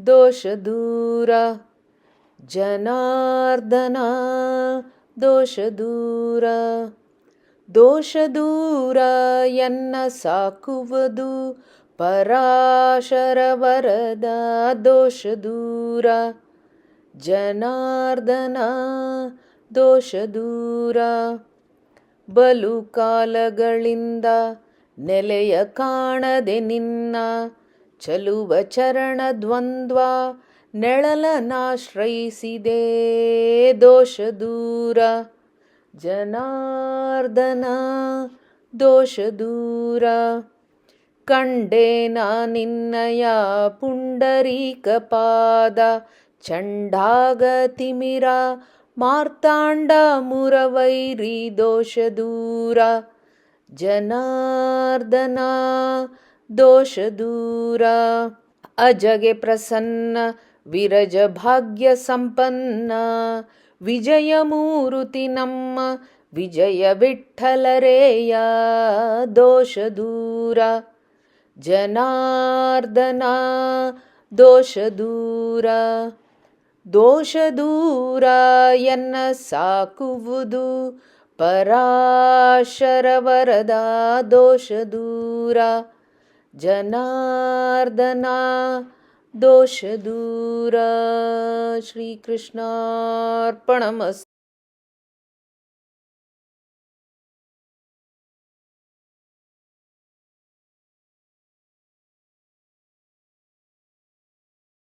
ದೋಷ ದೂರ ಜನಾರ್ದನ ದೋಷ ದೂರ. ದೋಷ ದೂರ ಎನ್ನ ಸಾಕುವುದು ಪರಾಶರ ವರದ ದೋಷ ದೂರ ಜನಾರ್ದನ ದೋಷ ದೂರ. ಬಲು ಕಾಲಗಳಿಂದ ನೆಲೆಯ ಕಾಣದೆ ನಿನ್ನ ಚಲುವ ಚರಣ ದ್ವಂದ್ವ ನೆಳಲನಾಶ್ರಯಿಸಿದೆ ದೋಷ ದೂರ ಜನಾರ್ದನ ದೋಷ ದೂರ. ಕಂಡೇನ ನಿನ್ನಯ ಪುಂಡರೀಕ ಪಾದ ಚಂಡಾಗ ತಿಮಿರ ಮಾರ್ತಾಂಡ ಮುರವೈರಿ ದೋಷ ದೂರ ಜನಾರ್ದನ ದೋಷ ದೂರ. ಅಜಗೆ ಪ್ರಸನ್ನ ವಿರಜ ಭಾಗ್ಯ ಸಂಪನ್ನ ವಿಜಯ ಮೂರುತಿ ನಮ್ಮ ವಿಜಯ ವಿಠ್ಠಲರೇಯ ದೋಷ ದೂರ ಜನಾರ್ದನ ದೋಷ ದೂರ. ದೋಷ ದೂರ ಎನ್ನ ಸಾಕುವುದು ಪರಾಶರ ವರದ ದೋಷ ದೂರ ಜನಾರ್ದನ ದೋಷ ದೂರ. ಶ್ರೀಕೃಷ್ಣಾರ್ಪಣಮಸ್ತು.